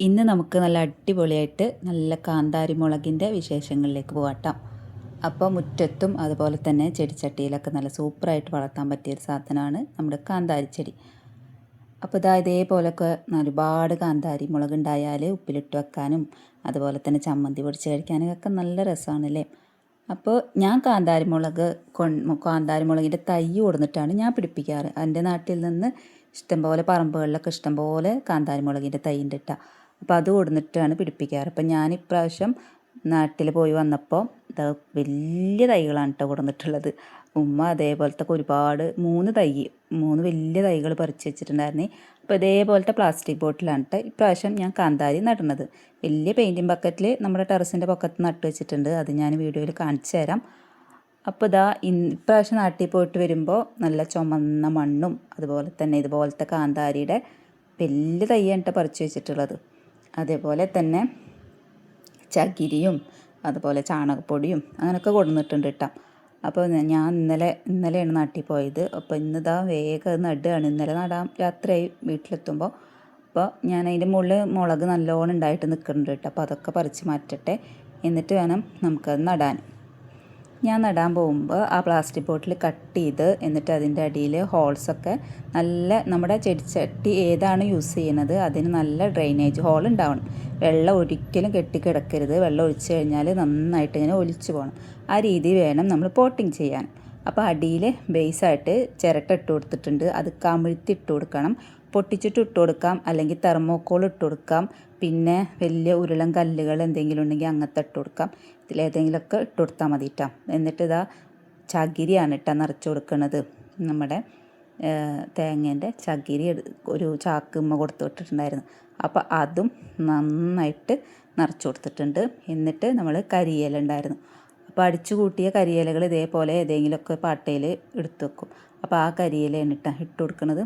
ഇന്ന് നമുക്ക് നല്ല അടിപൊളിയായിട്ട് നല്ല കാന്താരി മുളകിൻ്റെ വിശേഷങ്ങളിലേക്ക് പോകാം. അപ്പോൾ മുറ്റത്തും അതുപോലെ തന്നെ ചെടിച്ചട്ടിയിലൊക്കെ നല്ല സൂപ്പറായിട്ട് വളർത്താൻ പറ്റിയൊരു സാധനമാണ് നമ്മുടെ കാന്താരി ചെടി. അപ്പോൾ ഇതേപോലൊക്കെ ഒരുപാട് കാന്താരി മുളകുണ്ടായാൽ ഉപ്പിലിട്ട് വെക്കാനും അതുപോലെ തന്നെ ചമ്മന്തി പൊടിച്ച് കഴിക്കാനും ഒക്കെ നല്ല രസമാണല്ലേ. അപ്പോൾ ഞാൻ കാന്താരി മുളകിൻ്റെ തൈ കൊടുന്നിട്ടാണ് ഞാൻ പിടിപ്പിക്കാറ്. എൻ്റെ നാട്ടിൽ നിന്ന് ഇഷ്ടംപോലെ പറമ്പുകളിലൊക്കെ ഇഷ്ടംപോലെ കാന്താരി മുളകിൻ്റെ തൈ ഉണ്ട് കേട്ടോ. അപ്പോൾ അത് കൊടുന്നിട്ടാണ് പിടിപ്പിക്കാറ്. അപ്പം ഞാൻ ഇപ്രാവശ്യം നാട്ടിൽ പോയി വന്നപ്പോൾ വലിയ തൈകളാണ് കേട്ടോ കൊടുന്നിട്ടുള്ളത്. ഉമ്മ അതേപോലത്തെ ഒരുപാട് 3 വലിയ തൈകൾ പറിച്ച് വെച്ചിട്ടുണ്ടായിരുന്നു. അപ്പോൾ ഇതേപോലത്തെ പ്ലാസ്റ്റിക് ബോട്ടിലാണ് കേട്ടോ ഇപ്രാവശ്യം ഞാൻ കാന്താരി നടുന്നത്. വലിയ പെയിൻറ്റിങ് ബക്കറ്റിൽ നമ്മുടെ ടെറസിൻ്റെ പൊക്കത്ത് നട്ട് വെച്ചിട്ടുണ്ട്. അത് ഞാൻ വീഡിയോയിൽ കാണിച്ചു തരാം. അപ്പോൾ ഇപ്രാവശ്യം നാട്ടിൽ പോയിട്ട് വരുമ്പോൾ നല്ല ചുമന്ന മണ്ണും അതുപോലെ തന്നെ ഇതുപോലത്തെ കാന്താരിയുടെ വലിയ തൈയാണ് കേട്ടോ പറിച്ച് വെച്ചിട്ടുള്ളത്. അതേപോലെ തന്നെ ചകിരിയും അതുപോലെ ചാണകപ്പൊടിയും അങ്ങനെയൊക്കെ കൊടുന്നിട്ടുണ്ട് കേട്ടോ. അപ്പോൾ ഞാൻ ഇന്നലെയാണ് നാട്ടിൽ പോയത്. അപ്പോൾ ഇന്നിതാ വേഗം നടുകയാണ്. ഇന്നലെ നടാൻ രാത്രിയായി വീട്ടിലെത്തുമ്പോൾ. അപ്പോൾ ഞാൻ അതിൻ്റെ മുകളിൽ മുളക് നല്ലോണം ഉണ്ടായിട്ട് നിൽക്കുന്നുണ്ട് കേട്ടോ. അപ്പോൾ അതൊക്കെ പറിച്ച് മാറ്റട്ടെ, എന്നിട്ട് വേണം നമുക്കത് നടാൻ. ഞാൻ നടാൻ പോകുമ്പോൾ ആ പ്ലാസ്റ്റിക് ബോട്ടിൽ കട്ട് ചെയ്ത് എന്നിട്ട് അതിൻ്റെ അടിയിൽ ഹോൾസൊക്കെ നല്ല നമ്മുടെ ചെടിച്ചട്ടി ഏതാണ് യൂസ് ചെയ്യുന്നത് അതിന് നല്ല ഡ്രെയിനേജ് ഹോൾ ഉണ്ടാവണം. വെള്ളം ഒരിക്കലും കെട്ടിക്കിടക്കരുത്. വെള്ളം ഒഴിച്ച് കഴിഞ്ഞാൽ നന്നായിട്ട് ഇങ്ങനെ ഒലിച്ചു പോകണം. ആ രീതി വേണം നമ്മൾ പോട്ടിങ് ചെയ്യാൻ. അപ്പോൾ അടിയിൽ ബേസായിട്ട് ചിരട്ട ഇട്ട് കൊടുത്തിട്ടുണ്ട്. അത് കമിഴ്ത്തി ഇട്ട് കൊടുക്കണം. പൊട്ടിച്ചിട്ട് ഇട്ട് കൊടുക്കാം, അല്ലെങ്കിൽ തെർമോക്കോൾ ഇട്ട് കൊടുക്കാം. പിന്നെ വലിയ ഉരുളൻ കല്ലുകൾ എന്തെങ്കിലും ഉണ്ടെങ്കിൽ അങ്ങനത്തെ ഇട്ട് കൊടുക്കാം. ഇതിലേതെങ്കിലുമൊക്കെ ഇട്ട് കൊടുത്താൽ മതി കേട്ടോ. എന്നിട്ട് ചകിരിയാണ് കേട്ടോ നിറച്ച് കൊടുക്കുന്നത്. നമ്മുടെ തേങ്ങേൻ്റെ ചകിരി ഒരു ചാക്കുമ്മ കൊടുത്ത് വിട്ടിട്ടുണ്ടായിരുന്നു. അപ്പോൾ അതും നന്നായിട്ട് നിറച്ച് കൊടുത്തിട്ടുണ്ട്. എന്നിട്ട് നമ്മൾ കരിയില ഉണ്ടായിരുന്നു. അപ്പോൾ അടിച്ചു കൂട്ടിയ കരിയിലകൾ ഇതേപോലെ ഏതെങ്കിലുമൊക്കെ പാട്ടയിൽ എടുത്തു വെക്കും. അപ്പോൾ ആ കരിയിലയാണ് ഇട്ട് കൊടുക്കുന്നത്.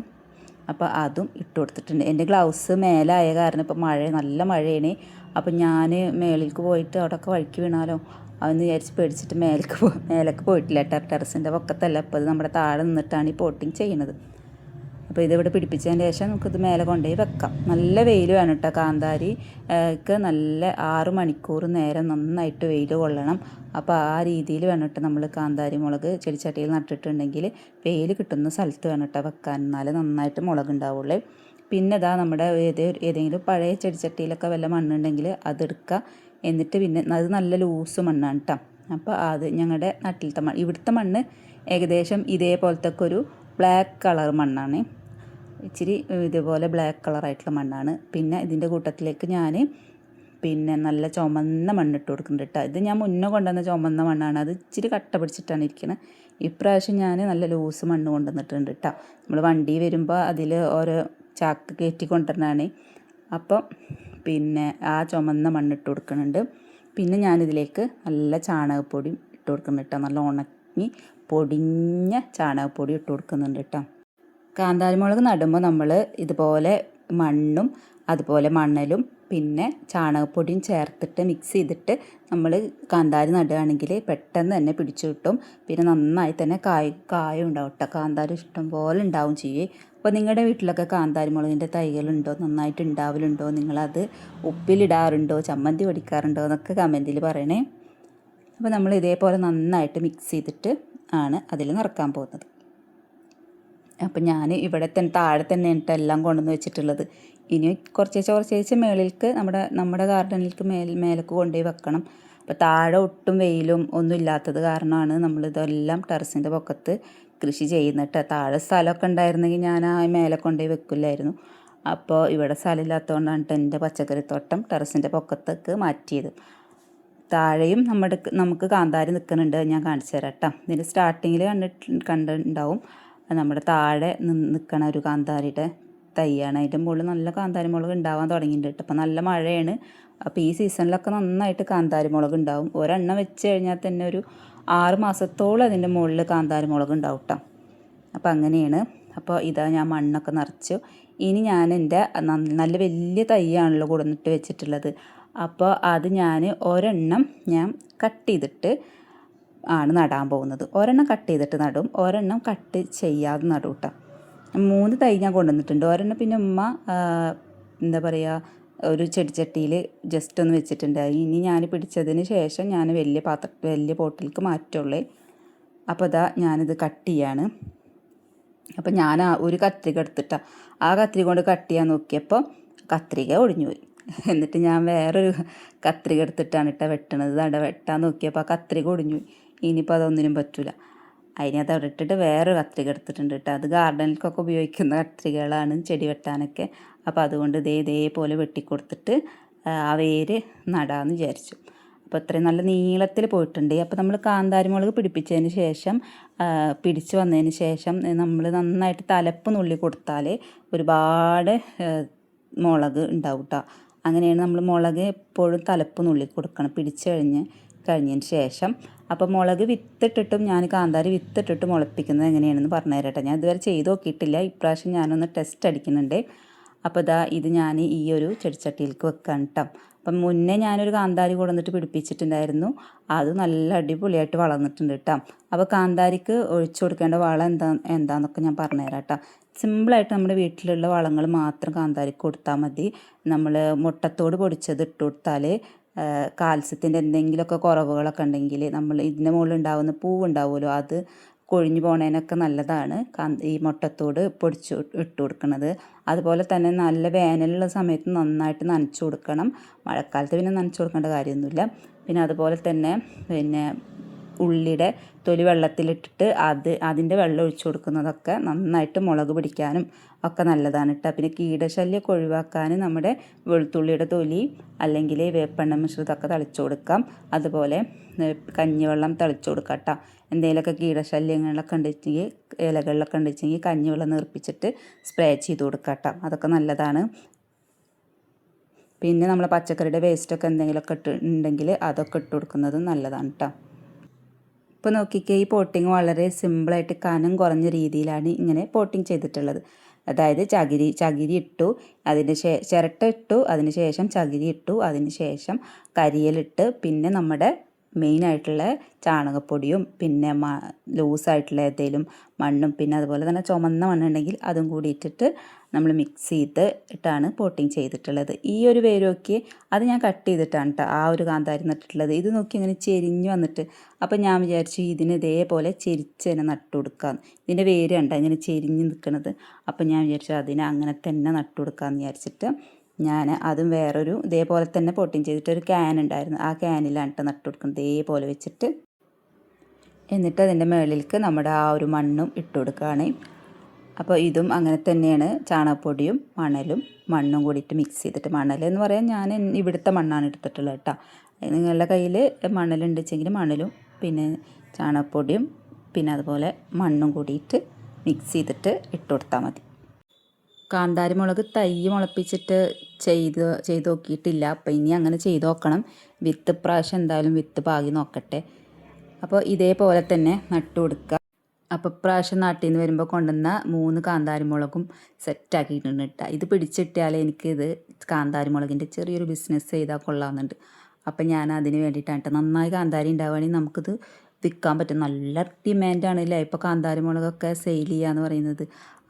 അപ്പോൾ അതും ഇട്ട് കൊടുത്തിട്ടുണ്ട്. എൻ്റെ ഗ്ലൗസ് മേലായ കാരണം ഇപ്പോൾ നല്ല മഴയാണ്. അപ്പോൾ ഞാൻ മേളിലേക്ക് പോയിട്ട് അവിടെയൊക്കെ വഴുക്കി വീണാലോ അതെന്ന് വിചാരിച്ച് പേടിച്ചിട്ട് മേലേക്ക് പോയിട്ടില്ല. ടെറസിൻ്റെ പൊക്കത്തല്ല, അപ്പോൾ അത് നമ്മുടെ താഴെ നിന്നിട്ടാണ് ഈ പോട്ടിങ് ചെയ്യുന്നത്. അപ്പോൾ ഇതിവിടെ പിടിപ്പിച്ചതിന് ശേഷം നമുക്കിത് മേലെ കൊണ്ടുപോയി വെക്കാം. നല്ല വെയിൽ വേണം കേട്ടോ. കാന്താരിക്ക് നല്ല 6 മണിക്കൂർ നേരം നന്നായിട്ട് വെയിൽ കൊള്ളണം. അപ്പോൾ ആ രീതിയിൽ വേണം കേട്ടോ നമ്മൾ കാന്താരി മുളക് ചെടിച്ചട്ടിയിൽ നട്ടിട്ടുണ്ടെങ്കിൽ വെയിൽ കിട്ടുന്ന സ്ഥലത്ത് വേണം കേട്ടോ വെക്കാൻ. എന്നാലേ നന്നായിട്ട് മുളക് ഉണ്ടാവുള്ളൂ. പിന്നെ നമ്മുടെ ഏതെങ്കിലും പഴയ ചെടിച്ചട്ടിയിലൊക്കെ വല്ല മണ്ണുണ്ടെങ്കിൽ അതെടുക്കുക. എന്നിട്ട് പിന്നെ അത് നല്ല ലൂസ് മണ്ണാണ് കേട്ടോ. അപ്പോൾ അത് ഞങ്ങളുടെ നാട്ടിലത്തെ ഇവിടുത്തെ മണ്ണ് ഏകദേശം ഇതേപോലത്തെ ഒരു ബ്ലാക്ക് കളർ മണ്ണാണ്. ഇച്ചിരി ഇതുപോലെ ബ്ലാക്ക് കളറായിട്ടുള്ള മണ്ണാണ്. പിന്നെ ഇതിൻ്റെ കൂട്ടത്തിലേക്ക് ഞാൻ നല്ല ചുമന്ന മണ്ണിട്ട് കൊടുക്കുന്നുണ്ട് കേട്ടോ. ഇത് ഞാൻ മുന്നേ കൊണ്ടുവന്ന ചുമന്ന മണ്ണാണ്. അത് ഇച്ചിരി കട്ട പിടിച്ചിട്ടാണ് ഇരിക്കുന്നത്. ഇപ്രാവശ്യം ഞാൻ നല്ല ലൂസ് മണ്ണ് കൊണ്ടുവന്നിട്ടുണ്ട് കേട്ടോ. നമ്മൾ വണ്ടി വരുമ്പോൾ അതിൽ ഓരോ ചാക്ക് കയറ്റി കൊണ്ടുവരണതാണ്. അപ്പം ആ ചുമന്ന മണ്ണിട്ട് കൊടുക്കുന്നുണ്ട്. പിന്നെ ഞാനിതിലേക്ക് നല്ല ചാണകപ്പൊടി ഇട്ട് കൊടുക്കുന്നുണ്ട് കേട്ടോ. നല്ല ഉണങ്ങി പൊടിഞ്ഞ ചാണകപ്പൊടി ഇട്ട് കൊടുക്കുന്നുണ്ട് കേട്ടോ. കാന്താരി മുളക് നടുമ്പോൾ നമ്മൾ ഇതുപോലെ മണ്ണും അതുപോലെ മണലും പിന്നെ ചാണകപ്പൊടിയും ചേർത്തിട്ട് മിക്സ് ചെയ്തിട്ട് നമ്മൾ കാന്താരി നടുകയാണെങ്കിൽ പെട്ടെന്ന് തന്നെ പിടിച്ചു കിട്ടും. പിന്നെ നന്നായി തന്നെ കായും ഉണ്ടാവും കേട്ടോ. കാന്താരി ഇഷ്ടം പോലെ ഉണ്ടാവും ചെയ്യേ. അപ്പോൾ നിങ്ങളുടെ വീട്ടിലൊക്കെ കാന്താരി മുളകിൻ്റെ തൈകളുണ്ടോ, നന്നായിട്ട് ഉണ്ടാവലുണ്ടോ, നിങ്ങളത് ഉപ്പിലിടാറുണ്ടോ, ചമ്മന്തി പൊടിക്കാറുണ്ടോ എന്നൊക്കെ കമൻറ്റിൽ പറയണേ. അപ്പോൾ നമ്മൾ ഇതേപോലെ നന്നായിട്ട് മിക്സ് ചെയ്തിട്ട് ആണ് അതിൽ നിറക്കാൻ പോകുന്നത്. അപ്പം ഞാൻ ഇവിടെ തന്നെ താഴെ തന്നെ എന്നിട്ട് എല്ലാം കൊണ്ടുവന്ന് വെച്ചിട്ടുള്ളത്. ഇനി കുറച്ചേശ്ശെ മേളിലേക്ക് നമ്മുടെ ഗാർഡനിലേക്ക് മേലേക്ക് കൊണ്ടുപോയി വെക്കണം. അപ്പോൾ താഴെ ഒട്ടും വെയിലും ഒന്നും ഇല്ലാത്തത് കാരണമാണ് നമ്മളിതെല്ലാം ടെറസിൻ്റെ പൊക്കത്ത് കൃഷി ചെയ്യുന്നത്. താഴെ സ്ഥലമൊക്കെ ഉണ്ടായിരുന്നെങ്കിൽ ഞാൻ ആ മേലെ കൊണ്ടുപോയി വെക്കില്ലായിരുന്നു. അപ്പോൾ ഇവിടെ സ്ഥലമില്ലാത്തതുകൊണ്ടാണ് എൻ്റെ പച്ചക്കറിത്തോട്ടം ടെറസിൻ്റെ പൊക്കത്തേക്ക് മാറ്റിയത്. താഴെയും നമുക്ക് കാന്താരി നിൽക്കുന്നുണ്ട്. ഞാൻ കാണിച്ചു തരാം കേട്ടോ. ഇതിൻ്റെ സ്റ്റാർട്ടിങ്ങിൽ കണ്ടിട്ടുണ്ടാവും. നമ്മുടെ താഴെ നിൽക്കണ ഒരു കാന്താരിയുടെ തൈയാണ്. അതിൻ്റെ മുകളിൽ നല്ല കാന്താരി മുളക് ഉണ്ടാവാൻ തുടങ്ങിയിട്ടുണ്ട് കേട്ടോ. അപ്പോൾ നല്ല മഴയാണ്. അപ്പോൾ ഈ സീസണിലൊക്കെ നന്നായിട്ട് കാന്താരി മുളക് ഉണ്ടാവും. ഒരെണ്ണം വെച്ച് കഴിഞ്ഞാൽ തന്നെ ഒരു 6 മാസത്തോളം അതിൻ്റെ മുകളിൽ കാന്താരി മുളക് ഉണ്ടാവും കേട്ടോ. അപ്പോൾ അങ്ങനെയാണ്. അപ്പോൾ ഞാൻ മണ്ണൊക്കെ നിറച്ചു. ഇനി ഞാൻ എൻ്റെ നല്ല വലിയ തൈയാണല്ലോ കൊടുന്നിട്ട് വെച്ചിട്ടുള്ളത്. അപ്പോൾ അത് ഒരെണ്ണം ഞാൻ കട്ട് ചെയ്തിട്ട് ആണ് നടാൻ പോകുന്നത്. ഒരെണ്ണം കട്ട് ചെയ്തിട്ട് നടും, ഒരെണ്ണം കട്ട് ചെയ്യാതെ നടും കേട്ടോ. 3 തൈ ഞാൻ കൊണ്ടുവന്നിട്ടുണ്ട്. ഒരെണ്ണം പിന്നെ ഉമ്മ എന്താ പറയുക ഒരു ചെടിച്ചട്ടിയിൽ ജസ്റ്റ് ഒന്ന് വെച്ചിട്ടുണ്ട്. ഇനി ഞാൻ പിടിച്ചതിന് ശേഷം ഞാൻ വലിയ പോട്ടിലേക്ക് മാറ്റുള്ളേ. അപ്പോൾ ഇതാ ഞാനിത് കട്ട് ചെയ്യാണ്. അപ്പോൾ ഞാൻ ഒരു കത്രിക എടുത്തിട്ടാണ് ആ കത്രിക കൊണ്ട് കട്ട് ചെയ്യാൻ നോക്കിയപ്പോൾ കത്രിക ഒടിഞ്ഞു പോയി. എന്നിട്ട് ഞാൻ വേറൊരു കത്രിക എടുത്തിട്ടാണ് വെട്ടണത്. വെട്ടാൻ നോക്കിയപ്പോൾ ആ കത്രിക ഒടിഞ്ഞു പോയി. ഇനിയിപ്പോൾ അതൊന്നിനും പറ്റില്ല. അതിനകത്ത് അവിടെ ഇട്ടിട്ട് വേറൊരു കത്രിക എടുത്തിട്ടുണ്ട് അത് ഗാർഡനിലേക്കൊക്കെ ഉപയോഗിക്കുന്ന കത്രികകളാണ്, ചെടി വെട്ടാനൊക്കെ. അപ്പോൾ അതുകൊണ്ട് ഇതേപോലെ വെട്ടിക്കൊടുത്തിട്ട് ആ വേര് നടാമെന്ന് വിചാരിച്ചു. അപ്പോൾ ഇത്രയും നല്ല നീളത്തിൽ പോയിട്ടുണ്ട്. അപ്പോൾ നമ്മൾ കാന്താരിമുളക് പിടിപ്പിച്ചതിന് ശേഷം പിടിച്ച് വന്നതിന് ശേഷം നമ്മൾ നന്നായിട്ട് തലപ്പ് നുള്ളി കൊടുത്താൽ ഒരുപാട് മുളക് ഉണ്ടാവും കേട്ടോ. അങ്ങനെയാണ് നമ്മൾ മുളക് എപ്പോഴും തലപ്പ് നുള്ളി കൊടുക്കണം പിടിച്ച് കഴിഞ്ഞതിന് ശേഷം. അപ്പോൾ മുളക് വിത്തിട്ടിട്ടും ഞാൻ കാന്താരി വിത്തിട്ടിട്ട് മുളപ്പിക്കുന്നത് എങ്ങനെയാണെന്ന് പറഞ്ഞു തരട്ടെ. ഞാൻ ഇതുവരെ ചെയ്ത് നോക്കിയിട്ടില്ല. ഇപ്രാവശ്യം ഞാനൊന്ന് ടെസ്റ്റ് അടിക്കുന്നുണ്ട്. അപ്പോൾ ഇത് ഞാൻ ഈ ഒരു ചെടിച്ചട്ടിയിലേക്ക് വെക്കാൻ കേട്ടോ. അപ്പം മുന്നേ ഞാനൊരു കാന്താരി കൊണ്ടുവന്നിട്ട് പിടിപ്പിച്ചിട്ടുണ്ടായിരുന്നു. അത് നല്ല അടിപൊളിയായിട്ട് വളർന്നിട്ടുണ്ട് കേട്ടോ. അപ്പോൾ കാന്താരിക്ക് ഒഴിച്ചു കൊടുക്കേണ്ട വളം എന്താണെന്നൊക്കെ ഞാൻ പറഞ്ഞു തരാം കേട്ടോ. സിമ്പിളായിട്ട് നമ്മുടെ വീട്ടിലുള്ള വളങ്ങൾ മാത്രം കാന്താരിക്ക് കൊടുത്താൽ മതി. നമ്മൾ മുട്ടത്തോട് പൊടിച്ചത് ഇട്ട് കൊടുത്താൽ കാൽസ്യത്തിൻ്റെ എന്തെങ്കിലുമൊക്കെ കുറവുകളൊക്കെ ഉണ്ടെങ്കിൽ നമ്മൾ ഇതിൻ്റെ മുകളിൽ ഉണ്ടാകുന്ന പൂവുണ്ടാവുമല്ലോ, അത് കൊഴിഞ്ഞു പോണതിനൊക്കെ നല്ലതാണ് ഈ മുട്ടത്തോട് പൊടിച്ച് ഇട്ട് കൊടുക്കുന്നത്. അതുപോലെ തന്നെ നല്ല വേനലുള്ള സമയത്ത് നന്നായിട്ട് നനച്ചു കൊടുക്കണം. മഴക്കാലത്ത് പിന്നെ നനച്ചു കൊടുക്കേണ്ട കാര്യമൊന്നുമില്ല. പിന്നെ അതുപോലെ തന്നെ ഉള്ളിയുടെ തൊലി വെള്ളത്തിലിട്ടിട്ട് അതിൻ്റെ വെള്ളം ഒഴിച്ചു കൊടുക്കുന്നതൊക്കെ നന്നായിട്ട് മുളക് പിടിക്കാനും ഒക്കെ നല്ലതാണ് കേട്ടോ. പിന്നെ കീടശല്യമൊക്കെ ഒഴിവാക്കാൻ നമ്മുടെ വെളുത്തുള്ളിയുടെ തൊലി അല്ലെങ്കിൽ വേപ്പെണ്ണ മിശ്രിതമൊക്കെ തളിച്ചു കൊടുക്കാം. അതുപോലെ കഞ്ഞിവെള്ളം തളിച്ചു കൊടുക്കാം കേട്ടോ. എന്തെങ്കിലുമൊക്കെ കീടശല്യങ്ങളൊക്കെ ഉണ്ടെങ്കിൽ ഇലകളിലൊക്കെ ഉണ്ടെങ്കിൽ കഞ്ഞിവെള്ളം നീർപ്പിച്ചിട്ട് സ്പ്രേ ചെയ്ത് കൊടുക്കാം കേട്ടോ. അതൊക്കെ നല്ലതാണ്. പിന്നെ നമ്മൾ പച്ചക്കറിയുടെ വേസ്റ്റൊക്കെ എന്തെങ്കിലുമൊക്കെ ഉണ്ടെങ്കിൽ അതൊക്കെ ഇട്ട് കൊടുക്കുന്നത് നല്ലതാണ് കേട്ടോ. ഇപ്പോൾ നോക്കിക്കേ, ഈ പോട്ടിങ് വളരെ സിമ്പിളായിട്ട് കനം കുറഞ്ഞ രീതിയിലാണ് ഇങ്ങനെ പോട്ടിങ് ചെയ്തിട്ടുള്ളത്. അതായത് ചകിരി ഇട്ടു, അതിന് ചിരട്ട ഇട്ടു, അതിന് ശേഷം ചകിരി ഇട്ടു, അതിന് ശേഷം കരിയിലിട്ട്, പിന്നെ നമ്മുടെ മെയിനായിട്ടുള്ള ചാണകപ്പൊടിയും പിന്നെ ലൂസായിട്ടുള്ള ഏതെങ്കിലും മണ്ണും പിന്നെ അതുപോലെ തന്നെ ചുമന്ന മണ്ണുണ്ടെങ്കിൽ അതും കൂടി ഇട്ടിട്ട് നമ്മൾ മിക്സ് ചെയ്തിട്ടാണ് പോട്ടിങ് ചെയ്തിട്ടുള്ളത്. ഈ ഒരു വേരൊക്കെ അത് ഞാൻ കട്ട് ചെയ്തിട്ടാണ് കേട്ടോ ആ ഒരു കാന്താരി നട്ടിട്ടുള്ളത്. ഇത് നോക്കി ഇങ്ങനെ ചെരിഞ്ഞ് വന്നിട്ട് അപ്പോൾ ഞാൻ വിചാരിച്ചു ഇതിന് ഇതേപോലെ ചെരിച്ച് തന്നെ നട്ടു കൊടുക്കാം. ഇതിൻ്റെ വേര് കണ്ട ഇങ്ങനെ ചെരിഞ്ഞ് നിൽക്കുന്നത്. അപ്പോൾ ഞാൻ വിചാരിച്ചു അതിനെ അങ്ങനെ തന്നെ നട്ടു കൊടുക്കാമെന്ന് വിചാരിച്ചിട്ട് ഞാൻ അതും വേറൊരു ഇതേപോലെ തന്നെ പോട്ടിങ് ചെയ്തിട്ട് ഒരു ക്യാൻ ഉണ്ടായിരുന്നു, ആ ക്യാനിലാണ് നട്ടു കൊടുക്കുന്നത് ഇതേപോലെ വെച്ചിട്ട്. എന്നിട്ട് അതിൻ്റെ മുകളിലേക്ക് നമ്മുടെ ആ ഒരു മണ്ണും ഇട്ട് കൊടുക്കുകയാണ്. അപ്പോൾ ഇതും അങ്ങനെ തന്നെയാണ്, ചാണകപ്പൊടിയും മണ്ണും കൂടിയിട്ട് മിക്സ് ചെയ്തിട്ട്. മണൽ എന്ന് പറയാൻ ഞാൻ ഇവിടുത്തെ മണ്ണാണ് എടുത്തിട്ടുള്ളത് കേട്ടോ. നിങ്ങളുടെ കയ്യിൽ മണലുണ്ടെച്ചെങ്കിൽ മണലും പിന്നെ ചാണകപ്പൊടിയും പിന്നെ അതുപോലെ മണ്ണും കൂടിയിട്ട് മിക്സ് ചെയ്തിട്ട് ഇട്ട് കൊടുത്താൽ മതി. കാന്താരി മുളക് തൈ മുളപ്പിച്ചിട്ട് ചെയ്ത് നോക്കിയിട്ടില്ല. അപ്പോൾ ഇനി അങ്ങനെ ചെയ്ത് നോക്കണം. വിത്ത് പ്രാവശ്യം എന്തായാലും വിത്ത് പാകി നോക്കട്ടെ. അപ്പോൾ ഇതേപോലെ തന്നെ നട്ടു കൊടുക്കുക. അപ്പോൾ പ്രാവശ്യം നാട്ടിൽ നിന്ന് വരുമ്പോൾ കൊണ്ടുവന്ന 3 കാന്താരി മുളകും സെറ്റാക്കിയിട്ടുണ്ട് കേട്ടോ. ഇത് പിടിച്ചിട്ടാൽ എനിക്കിത് കാന്താരി മുളകിൻ്റെ ചെറിയൊരു ബിസിനസ് ചെയ്താൽ കൊള്ളാമെന്നുണ്ട്. അപ്പം ഞാൻ അതിന് വേണ്ടിയിട്ടാണ് കേട്ടോ. നന്നായി കാന്താരി ഉണ്ടാവുകയാണെങ്കിൽ നമുക്കിത് വിൽക്കാൻ പറ്റും. നല്ല ഡിമാൻഡാണല്ലേ ഇപ്പോൾ കാന്താരി മുളകൊക്കെ സെയിൽ ചെയ്യാന്ന് പറയുന്നത്.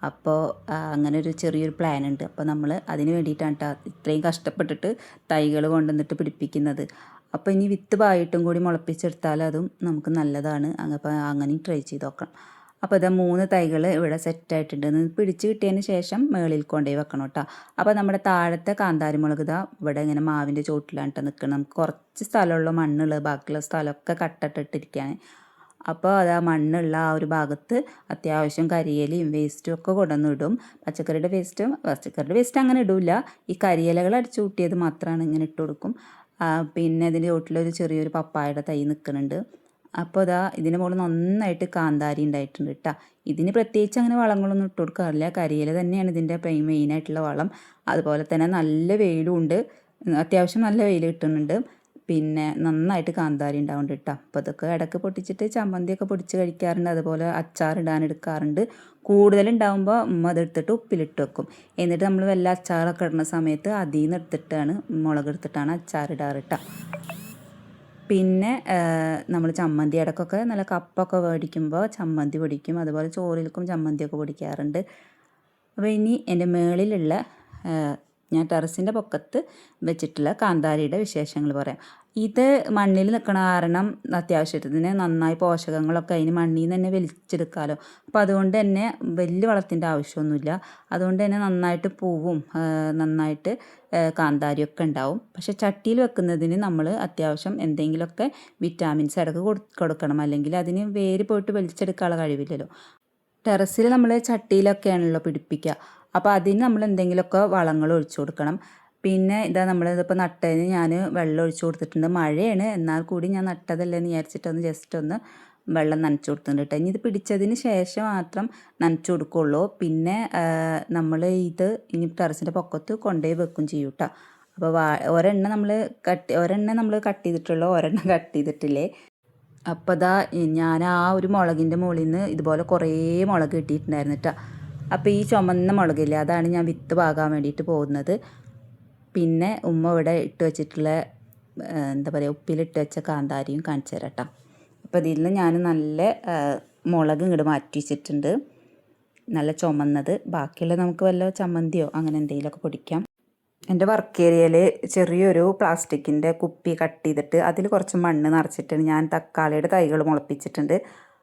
അപ്പോൾ അങ്ങനെ ഒരു ചെറിയൊരു പ്ലാൻ ഉണ്ട്. അപ്പോൾ നമ്മൾ അതിന് വേണ്ടിയിട്ടാണ് കേട്ടോ ഇത്രയും കഷ്ടപ്പെട്ടിട്ട് തൈകൾ കൊണ്ടുവന്നിട്ട് പിടിപ്പിക്കുന്നത്. അപ്പോൾ ഇനി വിത്ത് പായിട്ടും കൂടി മുളപ്പിച്ചെടുത്താൽ അതും നമുക്ക് നല്ലതാണ്. അപ്പോൾ അങ്ങനെയും ട്രൈ ചെയ്ത് നോക്കണം. അപ്പോൾ ഇതാ 3 തൈകൾ ഇവിടെ സെറ്റായിട്ടുണ്ട്. പിടിച്ച് കിട്ടിയതിന് ശേഷം മുകളിൽ കൊണ്ടുപോയി വെക്കണം കേട്ടോ. അപ്പോൾ നമ്മുടെ താഴത്തെ കാന്താരി മുളക് ഇതാ ഇവിടെ ഇങ്ങനെ മാവിൻ്റെ ചോട്ടിലാണ് കേട്ടോ നിൽക്കണം. നമുക്ക് കുറച്ച് സ്ഥലമുള്ള മണ്ണുള്ളത്, ബാക്കിയുള്ള സ്ഥലമൊക്കെ കട്ടിട്ടിരിക്കുകയാണ്. അപ്പോൾ അത് ആ മണ്ണുള്ള ആ ഒരു ഭാഗത്ത് അത്യാവശ്യം കരിയിലയും വേസ്റ്റും ഒക്കെ കൊണ്ടുവന്നിടും. പച്ചക്കറിയുടെ വേസ്റ്റ് അങ്ങനെ ഇടില്ല. ഈ കരിയിലകൾ അടിച്ചു കൂട്ടിയത് മാത്രമാണ് ഇങ്ങനെ ഇട്ട് കൊടുക്കും. പിന്നെ ഇതിൻ്റെ ചോട്ടിലൊരു ചെറിയൊരു പപ്പായയുടെ തൈ നിൽക്കുന്നുണ്ട്. അപ്പോൾ ഇതിന് മുകളിൽ നന്നായിട്ട് കാന്താരി ഉണ്ടായിട്ടുണ്ട് കേട്ടോ. ഇതിന് പ്രത്യേകിച്ച് അങ്ങനെ വളങ്ങളൊന്നും ഇട്ട് കൊടുക്കാറില്ല. കരിയില തന്നെയാണ് ഇതിൻ്റെ മെയിനായിട്ടുള്ള വളം. അതുപോലെ തന്നെ നല്ല വെയിലും ഉണ്ട്, അത്യാവശ്യം നല്ല വെയിൽ കിട്ടുന്നുണ്ട്. പിന്നെ നന്നായിട്ട് കാന്താരി ഉണ്ടാവുന്നുണ്ട് കേട്ടോ. അപ്പോൾ ഇതൊക്കെ ഇടയ്ക്ക് പൊട്ടിച്ചിട്ട് ചമ്മന്തിയൊക്കെ പൊടിച്ച് കഴിക്കാറുണ്ട്. അതുപോലെ അച്ചാറിടാൻ എടുക്കാറുണ്ട്. കൂടുതലുണ്ടാകുമ്പോൾ അതെടുത്തിട്ട് ഉപ്പിലിട്ട് വെക്കും. എന്നിട്ട് നമ്മൾ വല്ല അച്ചാറൊക്കെ ഇടുന്ന സമയത്ത് അതിൽ നിന്ന് എടുത്തിട്ടാണ് മുളകെടുത്തിട്ടാണ് അച്ചാറിടാറ് കേട്ടോ. പിന്നെ നമ്മൾ ചമ്മന്തി ഇടയ്ക്കൊക്കെ നല്ല കപ്പൊക്കെ മേടിക്കുമ്പോൾ ചമ്മന്തി പൊടിക്കും. അതുപോലെ ചോറിൽക്കും ചമ്മന്തിയൊക്കെ പൊടിക്കാറുണ്ട്. അപ്പോൾ ഇനി എൻ്റെ മുകളിലുള്ള ഞാൻ ടെറസിൻ്റെ പൊക്കത്ത് വെച്ചിട്ടുള്ള കാന്താരിയുടെ വിശേഷങ്ങൾ പറയാം. ഇത് മണ്ണിൽ നിൽക്കണ കാരണം അത്യാവശ്യത്തിന് നന്നായി പോഷകങ്ങളൊക്കെ അതിന് മണ്ണിൽ നിന്ന് തന്നെ വലിച്ചെടുക്കാമല്ലോ. അപ്പോൾ അതുകൊണ്ട് തന്നെ വലിയ വളത്തിൻ്റെ ആവശ്യമൊന്നുമില്ല. അതുകൊണ്ട് തന്നെ നന്നായിട്ട് പൂവും നന്നായിട്ട് കാന്താരിയൊക്കെ ഉണ്ടാവും. പക്ഷേ ചട്ടിയിൽ വെക്കുന്നതിന് നമ്മൾ അത്യാവശ്യം എന്തെങ്കിലുമൊക്കെ വിറ്റാമിൻസ് ഇടയ്ക്ക് കൊടുക്കണം, അല്ലെങ്കിൽ അതിന് വേര് പോയിട്ട് വലിച്ചെടുക്കാനുള്ള കഴിവില്ലല്ലോ. ടെറസിൽ നമ്മൾ ചട്ടിയിലൊക്കെയാണല്ലോ പിടിപ്പിക്കുക. അപ്പോൾ അതിന് നമ്മൾ എന്തെങ്കിലുമൊക്കെ വളങ്ങൾ ഒഴിച്ചു കൊടുക്കണം. പിന്നെ ഇതാ നമ്മളിതിപ്പോൾ നട്ടതിന് ഞാൻ വെള്ളം ഒഴിച്ചു കൊടുത്തിട്ടുണ്ട്. മഴയാണ്, എന്നാൽ കൂടി ഞാൻ നട്ടതല്ലേ എന്ന് വിചാരിച്ചിട്ടൊന്ന് ജസ്റ്റ് ഒന്ന് വെള്ളം നനച്ചു കൊടുത്തിട്ടുണ്ട് കേട്ടോ. ഇനി ഇത് പിടിച്ചതിന് ശേഷം മാത്രം നനച്ചു കൊടുക്കുള്ളൂ. പിന്നെ നമ്മൾ ഇത് ഇനി ടെറസിൻ്റെ പൊക്കത്ത് കൊണ്ടുപോയി വെക്കും ചെയ്യും കേട്ടോ. അപ്പോൾ ഒരെണ്ണം നമ്മൾ കട്ട് ചെയ്തിട്ടുള്ളൂ, ഒരെണ്ണം കട്ട് ചെയ്തിട്ടില്ലേ. അപ്പോൾ ഇതാ ഞാൻ ആ ഒരു മുളകിൻ്റെ മുകളിൽ നിന്ന് ഇതുപോലെ കുറേ മുളക് കിട്ടിയിട്ടുണ്ടായിരുന്നു കേട്ടോ. അപ്പോൾ ഈ ചുമന്ന മുളകില്ലേ, അതാണ് ഞാൻ വിത്ത് പാകാൻ വേണ്ടിയിട്ട് പോകുന്നത്. പിന്നെ ഉമ്മ ഇവിടെ ഇട്ട് വെച്ചിട്ടുള്ള എന്താ പറയുക, ഉപ്പിലിട്ട് വെച്ച കാന്താരിയും കാണിച്ചു തരാം കേട്ടോ. അപ്പോൾ ഇതിൽ നിന്ന് ഞാൻ നല്ല മുളക് ഇങ്ങോട്ട് മാറ്റി വെച്ചിട്ടുണ്ട്, നല്ല ചുമന്നത്. ബാക്കിയുള്ള നമുക്ക് വല്ല ചമ്മന്തിയോ അങ്ങനെ എന്തെങ്കിലുമൊക്കെ പൊടിക്കാം. എൻ്റെ വർക്ക് ഏരിയയിൽ ചെറിയൊരു പ്ലാസ്റ്റിക്കിൻ്റെ കുപ്പി കട്ട് ചെയ്തിട്ട് അതിൽ കുറച്ച് മണ്ണ് നിറച്ചിട്ടാണ് ഞാൻ തക്കാളിയുടെ തൈകൾ മുളപ്പിച്ചിട്ടുണ്ട്.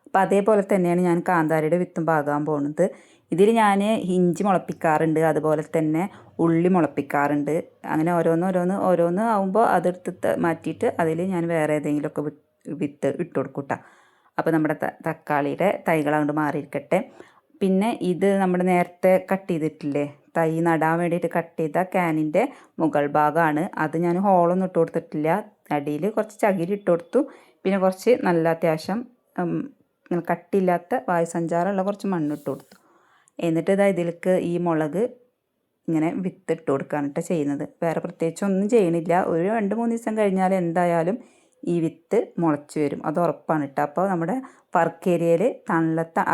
അപ്പോൾ അതേപോലെ തന്നെയാണ് ഞാൻ കാന്താരിയുടെ വിത്തും പാകാൻ പോകുന്നത്. ഇതിൽ ഞാൻ ഇഞ്ചി മുളപ്പിക്കാറുണ്ട്, അതുപോലെ തന്നെ ഉള്ളി മുളപ്പിക്കാറുണ്ട്. അങ്ങനെ ഓരോന്ന് ആകുമ്പോൾ അതെടുത്ത് മാറ്റിയിട്ട് അതിൽ ഞാൻ വേറെ ഏതെങ്കിലുമൊക്കെ വിത്ത് ഇട്ട് കൊടുക്കൂട്ടാ. അപ്പോൾ നമ്മുടെ തക്കാളിയുടെ തൈകൾ അങ്ങോട്ട് മാറിയിരിക്കട്ടെ. പിന്നെ ഇത് നമ്മൾ നേരത്തെ കട്ട് ചെയ്തിട്ടില്ലേ, തൈ നടാൻ വേണ്ടിയിട്ട് കട്ട് ചെയ്ത ക്യാനിൻ്റെ മുകൾ ഭാഗമാണ്. അത് ഞാൻ ഹോളൊന്നും ഇട്ട് കൊടുത്തിട്ടില്ല. അടിയിൽ കുറച്ച് ചകിരി ഇട്ട് കൊടുത്തു. പിന്നെ കുറച്ച് നല്ല അത്യാവശ്യം കട്ടില്ലാത്ത വായുസഞ്ചാരമുള്ള കുറച്ച് മണ്ണിട്ട് കൊടുത്തു. എന്നിട്ട് ഇതാ ഇതിലേക്ക് ഈ മുളക് ഇങ്ങനെ വിത്ത് ഇട്ട് കൊടുക്കുകയാണ് ചെയ്യുന്നത്. വേറെ പ്രത്യേകിച്ച് ഒന്നും ചെയ്യണില്ല. ഒരു 2-3 ദിവസം കഴിഞ്ഞാൽ എന്തായാലും ഈ വിത്ത് മുളച്ച് വരും, അത് ഉറപ്പാണ് കേട്ടോ. അപ്പോൾ നമ്മുടെ വർക്ക് ഏരിയയിൽ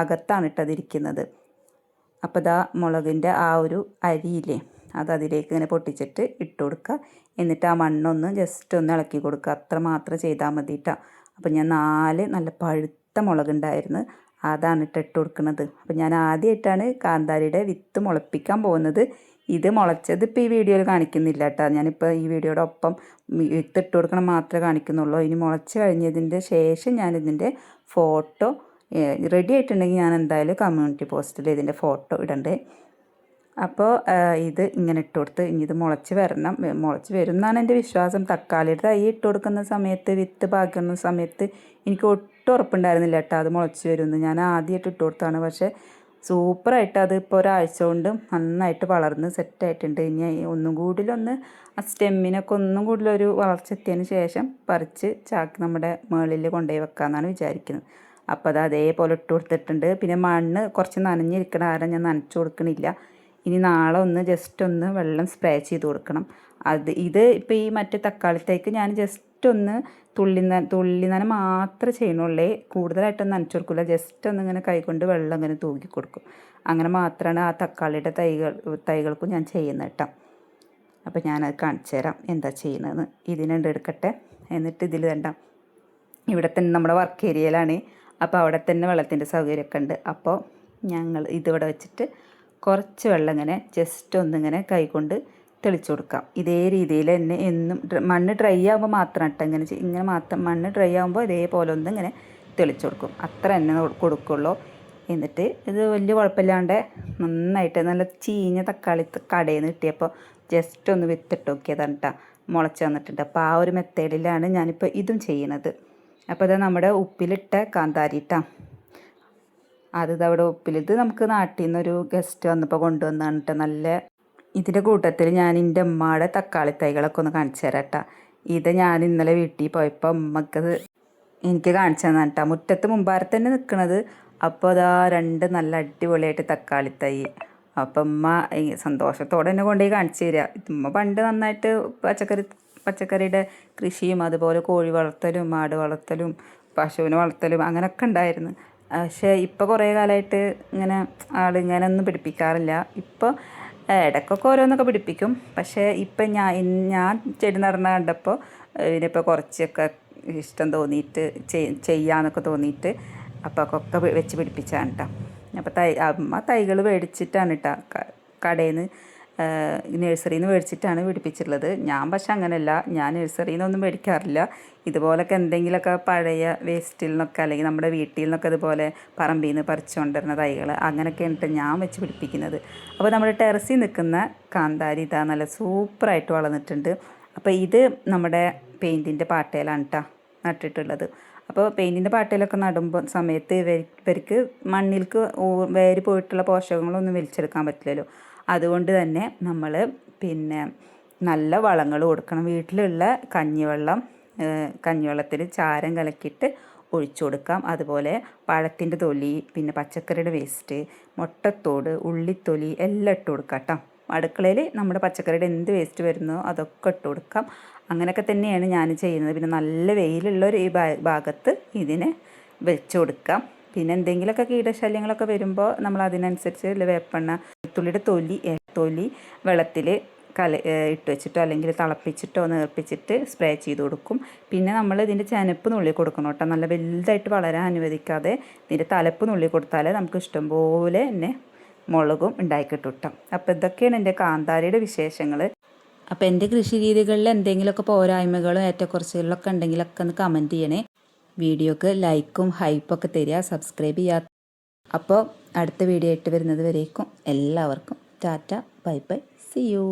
അകത്താണ് അതിരിക്കുന്നത്. അപ്പോൾ ഇതാ മുളകിൻ്റെ ആ ഒരു അരിയില്ലേ, അത് അതിലേക്ക് ഇങ്ങനെ പൊട്ടിച്ചിട്ട് ഇട്ട് കൊടുക്കുക. എന്നിട്ട് ആ മണ്ണൊന്ന് ജസ്റ്റ് ഒന്ന് ഇളക്കി കൊടുക്കുക, അത്ര മാത്രം ചെയ്താൽ മതി കേട്ടോ. അപ്പോൾ ഞാൻ 4 നല്ല പഴുത്ത മുളകുണ്ടായിരുന്നു, അതാണ് ഇട്ട് കൊടുക്കുന്നത്. അപ്പോൾ ഞാൻ ആദ്യമായിട്ടാണ് കാന്താരിയുടെ വിത്ത് മുളപ്പിക്കാൻ പോകുന്നത്. ഇത് മുളച്ചത് ഇപ്പോൾ ഈ വീഡിയോയിൽ കാണിക്കുന്നില്ല കേട്ടോ. ഞാനിപ്പോൾ ഈ വീഡിയോയുടെ ഒപ്പം വിത്ത് ഇട്ട് കൊടുക്കണം മാത്രമേ കാണിക്കുന്നുള്ളൂ. ഇനി മുളച്ച് കഴിഞ്ഞതിൻ്റെ ശേഷം ഞാനിതിൻ്റെ ഫോട്ടോ റെഡി ആയിട്ടുണ്ടെങ്കിൽ ഞാൻ എന്തായാലും കമ്മ്യൂണിറ്റി പോസ്റ്റിൽ ഇതിൻ്റെ ഫോട്ടോ ഇടണ്ടേ. അപ്പോൾ ഇത് ഇങ്ങനെ ഇട്ട് കൊടുത്ത് ഇനി ഇത് മുളച്ച് വരും എന്നാണ് എൻ്റെ വിശ്വാസം. തക്കാളിയുടെ തൈ ഇട്ട് കൊടുക്കുന്ന സമയത്ത്, വിത്ത് പാകുന്ന സമയത്ത് എനിക്ക് ഒട്ടും ഉറപ്പുണ്ടായിരുന്നില്ല കേട്ടോ അത് മുളച്ച് വരുമെന്ന്. ഞാൻ ആദ്യമായിട്ട് ഇട്ട് കൊടുത്താണ്. പക്ഷേ സൂപ്പറായിട്ട് അത് ഇപ്പോൾ ഒരാഴ്ച കൊണ്ട് നന്നായിട്ട് വളർന്ന് സെറ്റായിട്ടുണ്ട്. ഇനി ഒന്നും കൂടുതലൊന്ന് ആ സ്റ്റെമ്മിനൊക്കെ ഒന്നും കൂടുതലൊരു വളർച്ച എത്തിയതിന് ശേഷം പറിച്ച് നമ്മുടെ മുകളിൽ കൊണ്ടുപോയി വെക്കാമെന്നാണ് വിചാരിക്കുന്നത്. അപ്പോൾ അത് അതേപോലെ ഇട്ട് കൊടുത്തിട്ടുണ്ട്. പിന്നെ മണ്ണ് കുറച്ച് നനഞ്ഞിരിക്കണ കാരണം ഞാൻ നനച്ചു കൊടുക്കണില്ല. ഇനി നാളെ ഒന്ന് ജസ്റ്റ് ഒന്ന് വെള്ളം സ്പ്രേ ചെയ്ത് കൊടുക്കണം. ഇത് ഇപ്പോൾ ഈ മറ്റേ തക്കാളിത്തേക്ക് ഞാൻ ജസ്റ്റ് ഒന്ന് തുള്ളി നന മാത്രമേ ചെയ്യണുള്ളേ, കൂടുതലായിട്ടൊന്നും നനച്ചു കൊടുക്കില്ല. ജസ്റ്റ് ഒന്ന് ഇങ്ങനെ കൈകൊണ്ട് വെള്ളം ഇങ്ങനെ തൂക്കി കൊടുക്കും. അങ്ങനെ മാത്രമാണ് ആ തക്കാളിയുടെ തൈകൾക്കും ഞാൻ ചെയ്യുന്നത് കേട്ടോ. അപ്പോൾ ഞാനത് കാണിച്ചു തരാം എന്താ ചെയ്യുന്നതെന്ന്. ഇതിനുണ്ട് എടുക്കട്ടെ. എന്നിട്ട് ഇതിൽ വേണ്ട, ഇവിടെ തന്നെ നമ്മുടെ വർക്ക് ഏരിയയിലാണ്. അപ്പോൾ അവിടെ തന്നെ വെള്ളത്തിൻ്റെ സൗകര്യമൊക്കെ ഉണ്ട്. അപ്പോൾ ഞങ്ങൾ ഇതിവിടെ വെച്ചിട്ട് കുറച്ച് വെള്ളം ഇങ്ങനെ ജസ്റ്റ് ഒന്നിങ്ങനെ കൈകൊണ്ട് തെളിച്ചു കൊടുക്കാം. ഇതേ രീതിയിൽ തന്നെ എന്നും മണ്ണ് ഡ്രൈ ആകുമ്പോൾ മാത്രം കേട്ടോ ഇങ്ങനെ മാത്രം മണ്ണ് ഡ്രൈ ആകുമ്പോൾ ഇതേപോലെ ഒന്നിങ്ങനെ തെളിച്ചു കൊടുക്കും. അത്ര തന്നെ കൊടുക്കുള്ളൂ. എന്നിട്ട് ഇത് വലിയ കുഴപ്പമില്ലാണ്ട് നന്നായിട്ട് നല്ല ചീഞ്ഞ തക്കാളി കടയിൽ നിന്ന് കിട്ടിയപ്പോൾ ജസ്റ്റ് ഒന്ന് വിത്തിട്ട് നോക്കിയതാണ് കേട്ടോ, മുളച്ച് വന്നിട്ടുണ്ട്. അപ്പോൾ ആ ഒരു മെത്തേഡിലാണ് ഞാനിപ്പോൾ ഇതും ചെയ്യണത്. അപ്പോൾ ഇത് നമ്മുടെ ഉപ്പിലിട്ട കാന്താരി കേട്ടോ. അവിടെ ഉപ്പിലിട്ട് നമുക്ക് നാട്ടിൽ നിന്നൊരു ഗസ്റ്റ് വന്നപ്പോൾ കൊണ്ടുവന്നാണ് കേട്ടോ. നല്ല ഇതിൻ്റെ കൂട്ടത്തിൽ ഞാൻ എൻ്റെ ഉമ്മയുടെ തക്കാളി തൈകളൊക്കെ ഒന്ന് കാണിച്ചു തരാം കേട്ടോ. ഇത് ഞാൻ ഇന്നലെ വീട്ടിൽ പോയപ്പോൾ ഉമ്മക്കത് എനിക്ക് കാണിച്ചു തന്നാണ് കേട്ടോ. മുറ്റത്ത് മുമ്പാരത്ത് തന്നെ നിൽക്കണത്. അപ്പോൾ അതാ 2 നല്ല അടിപൊളിയായിട്ട് തക്കാളി തൈ. അപ്പം ഉമ്മ സന്തോഷത്തോടെ തന്നെ കൊണ്ടുപോയി കാണിച്ചു തരിക. ഉമ്മ പണ്ട് നന്നായിട്ട് പച്ചക്കറിയുടെ കൃഷിയും അതുപോലെ കോഴി വളർത്തലും ആട് വളർത്തലും പശുവിനെ വളർത്തലും അങ്ങനെയൊക്കെ ഉണ്ടായിരുന്നു. പക്ഷേ ഇപ്പോൾ കുറേ കാലമായിട്ട് ഇങ്ങനെ ഒന്നും പിടിപ്പിക്കാറില്ല. ഇപ്പോൾ ഇടയ്ക്കൊക്കെ ഓരോന്നൊക്കെ പിടിപ്പിക്കും. പക്ഷേ ഇപ്പം ഞാൻ ചെടി നടന്ന കണ്ടപ്പോൾ ഇതിനിപ്പോൾ കുറച്ചൊക്കെ ഇഷ്ടം തോന്നിയിട്ട് ചെയ്യാമെന്നൊക്കെ തോന്നിയിട്ട് അപ്പോൾ ഒക്കെ വെച്ച് പിടിപ്പിച്ചാണ് കേട്ടോ. അപ്പോൾ അമ്മ തൈകൾ മേടിച്ചിട്ടാണ് കേട്ടോ കടയിൽ നിന്ന് നഴ്സറിയിൽ നിന്ന് മേടിച്ചിട്ടാണ് പിടിപ്പിച്ചിട്ടുള്ളത്. ഞാൻ പക്ഷെ അങ്ങനെയല്ല, ഞാൻ നഴ്സറിയിൽ നിന്നൊന്നും മേടിക്കാറില്ല. ഇതുപോലൊക്കെ എന്തെങ്കിലുമൊക്കെ പഴയ വേസ്റ്റിൽ നിന്നൊക്കെ അല്ലെങ്കിൽ നമ്മുടെ വീട്ടിൽ നിന്നൊക്കെ ഇതുപോലെ പറമ്പിൽ നിന്ന് പറിച്ചു കൊണ്ടുവരുന്ന തൈകൾ അങ്ങനെയൊക്കെയാണ് ഞാൻ വെച്ച് പിടിപ്പിക്കുന്നത്. അപ്പോൾ നമ്മുടെ ടെറസിൽ നിൽക്കുന്ന കാന്താരി ഇതാ നല്ല സൂപ്പറായിട്ട് വളർന്നിട്ടുണ്ട്. അപ്പോൾ ഇത് നമ്മുടെ പെയിൻറ്റിൻ്റെ പാട്ടയിലാണ് കേട്ടോ നട്ടിട്ടുള്ളത്. അപ്പോൾ പെയിൻറ്റിൻ്റെ പാട്ടയിലൊക്കെ നടുമ്പോൾ സമയത്ത് ഇവർക്ക് മണ്ണിലേക്ക് വേര് പോയിട്ടുള്ള പോഷകങ്ങളൊന്നും വലിച്ചെടുക്കാൻ പറ്റില്ലല്ലോ. അതുകൊണ്ട് തന്നെ നമ്മൾ പിന്നെ നല്ല വളങ്ങൾ കൊടുക്കണം. വീട്ടിലുള്ള കഞ്ഞിവെള്ളത്തിൽ ചാരം കലക്കിയിട്ട് ഒഴിച്ചു കൊടുക്കാം. അതുപോലെ പഴത്തിൻ്റെ തൊലി, പിന്നെ പച്ചക്കറിയുടെ വേസ്റ്റ്, മുട്ടത്തോട്, ഉള്ളിത്തൊലി എല്ലാം ഇട്ട് കൊടുക്കാം കേട്ടോ. അടുക്കളയിൽ നമ്മുടെ പച്ചക്കറിയുടെ എന്ത് വേസ്റ്റ് വരുന്നോ അതൊക്കെ ഇട്ട് കൊടുക്കാം. അങ്ങനെയൊക്കെ തന്നെയാണ് ഞാൻ ചെയ്യുന്നത്. പിന്നെ നല്ല വെയിലുള്ള ഒരു ഭാഗത്ത് ഇതിനെ വെച്ച് കൊടുക്കാം. പിന്നെ എന്തെങ്കിലുമൊക്കെ കീടശല്യങ്ങളൊക്കെ വരുമ്പോൾ നമ്മൾ അതിനനുസരിച്ച് വേപ്പെണ്ണ, വെളുത്തുള്ളിയുടെ തൊലി വെള്ളത്തിൽ ഇട്ട് വെച്ചിട്ടോ അല്ലെങ്കിൽ തിളപ്പിച്ചിട്ടോ നേർപ്പിച്ചിട്ട് സ്പ്രേ ചെയ്ത് കൊടുക്കും. പിന്നെ നമ്മൾ ഇതിൻ്റെ ചെനപ്പ് നുള്ളി കൊടുക്കണം കേട്ടോ. നല്ല വലുതായിട്ട് വളരാൻ അനുവദിക്കാതെ ഇതിൻ്റെ തലപ്പ് നുള്ളി കൊടുത്താൽ നമുക്ക് ഇഷ്ടംപോലെ തന്നെ മുളകും ഉണ്ടായി കിട്ടും കേട്ടോ. അപ്പോൾ ഇതൊക്കെയാണ് എൻ്റെ കാന്താരിയുടെ വിശേഷങ്ങൾ. അപ്പോൾ എൻ്റെ കൃഷി രീതികളിൽ എന്തെങ്കിലുമൊക്കെ പോരായ്മകളും ഏറ്റക്കുറച്ചിലുകളൊക്കെ ഉണ്ടെങ്കിലൊക്കെ ഒന്ന് കമൻറ്റ് ചെയ്യണേ. വീഡിയോക്ക് ലൈക്കും ഹൈപ്പൊക്കെ തരിക, സബ്സ്ക്രൈബ് ചെയ്യുക. അപ്പോൾ അടുത്ത വീഡിയോ ആയിട്ട് വരുന്നത് വരേക്കും എല്ലാവർക്കും tata, bye bye, see U.